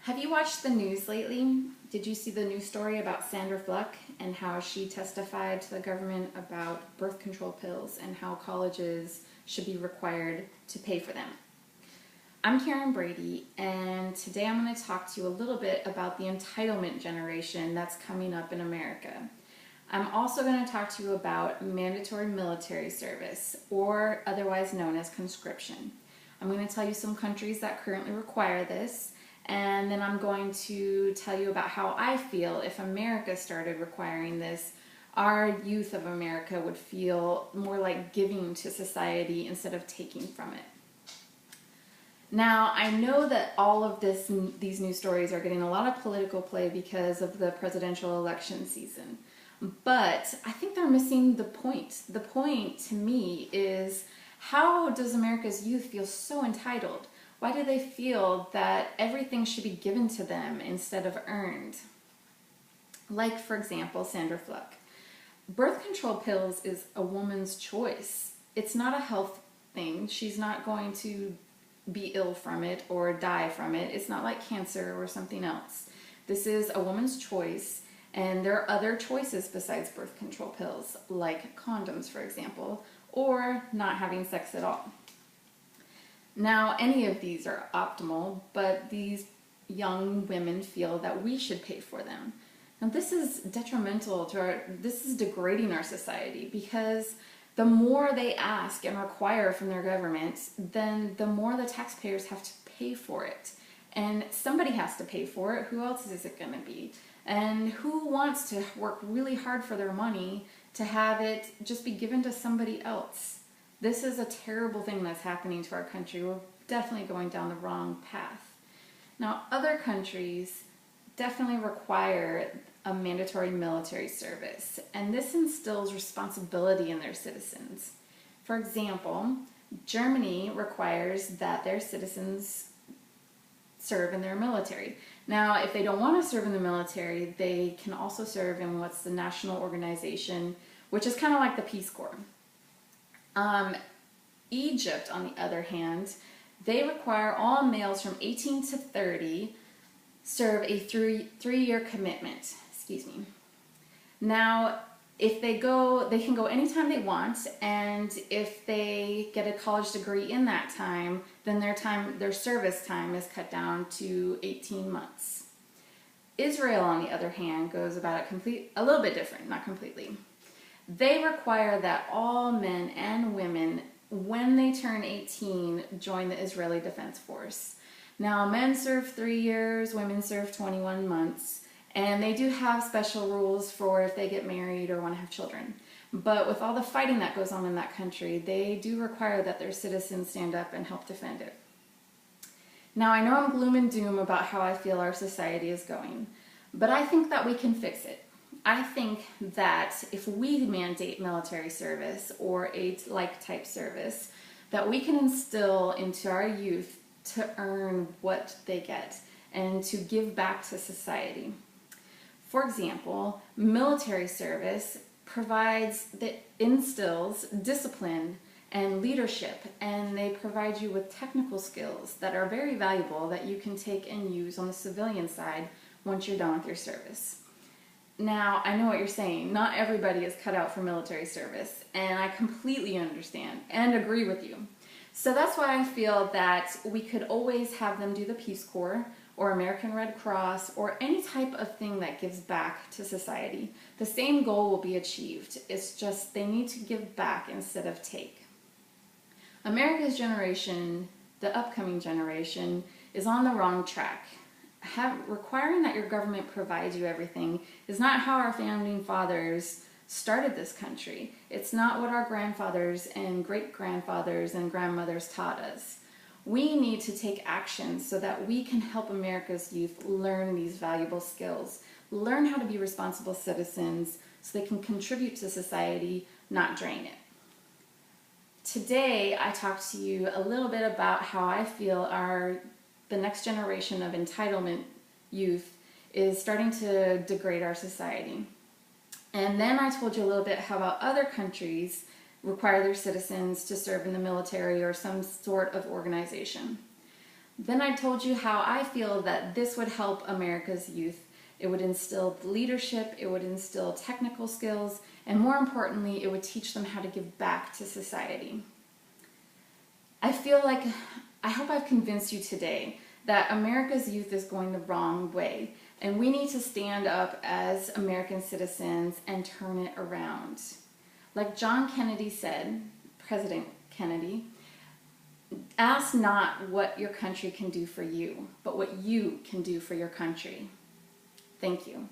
Have you watched the news lately? Did you see the news story about Sandra Fluck and how she testified to the government about birth control pills and how colleges should be required to pay for them? I'm Karen Brady, and today I'm going to talk to you a little bit about the entitlement generation that's coming up in America. I'm also going to talk to you about mandatory military service, or otherwise known as conscription. I'm going to tell you some countries that currently require this, and then I'm going to tell you about how I feel if America started requiring this, our youth of America would feel more like giving to society instead of taking from it. Now, I know that all of these news stories are getting a lot of political play because of the presidential election season, but I think they're missing the point. The point to me is, how does America's youth feel so entitled? Why do they feel that everything should be given to them instead of earned? Like, for example, Sandra Fluck. Birth control pills is a woman's choice. It's not a health thing. She's not going to be ill from it or die from it. It's not like cancer or something else. This is a woman's choice, and there are other choices besides birth control pills, like condoms, for example, or not having sex at all. Now, any of these are optimal, but these young women feel that we should pay for them. Now, this is detrimental to this is degrading our society, because the more they ask and require from their government, then the more the taxpayers have to pay for it. And somebody has to pay for it. Who else is it going to be? And who wants to work really hard for their money to have it just be given to somebody else? This is a terrible thing that's happening to our country. We're definitely going down the wrong path. Now, other countries definitely require a mandatory military service, and this instills responsibility in their citizens. For example, Germany requires that their citizens serve in their military. Now, if they don't want to serve in the military, they can also serve in what's the national organization, which is kind of like the Peace Corps. Egypt, on the other hand, they require all males from 18 to 30 serve a three-year commitment. Excuse me. Now, if they can go anytime they want, and if they get a college degree in that time, then their service time is cut down to 18 months. Israel, on the other hand, goes about it a little bit different, not completely. They require that all men and women, when they turn 18, join the Israeli Defense Force. Now, men serve 3 years, women serve 21 months, and they do have special rules for if they get married or want to have children. But with all the fighting that goes on in that country, they do require that their citizens stand up and help defend it. Now, I know I'm gloom and doom about how I feel our society is going, but I think that we can fix it. I think that if we mandate military service or a like-type service, that we can instill into our youth to earn what they get and to give back to society. For example, military service instills discipline and leadership, and they provide you with technical skills that are very valuable that you can take and use on the civilian side once you're done with your service. Now, I know what you're saying. Not everybody is cut out for military service, and I completely understand and agree with you. So that's why I feel that we could always have them do the Peace Corps or American Red Cross or any type of thing that gives back to society. The same goal will be achieved. It's just they need to give back instead of take. America's generation, the upcoming generation, is on the wrong track. Requiring that your government provides you everything is not how our founding fathers started this country. It's not what our grandfathers and great-grandfathers and grandmothers taught us. We need to take action so that we can help America's youth learn these valuable skills, learn how to be responsible citizens so they can contribute to society, not drain it. Today, I talked to you a little bit about how I feel the next generation of entitlement youth is starting to degrade our society. And then I told you a little bit how about other countries require their citizens to serve in the military or some sort of organization. Then I told you how I feel that this would help America's youth. It would instill leadership, it would instill technical skills, and more importantly, it would teach them how to give back to society. I hope I've convinced you today that America's youth is going the wrong way, and we need to stand up as American citizens and turn it around. Like John Kennedy said, President Kennedy, ask not what your country can do for you, but what you can do for your country. Thank you.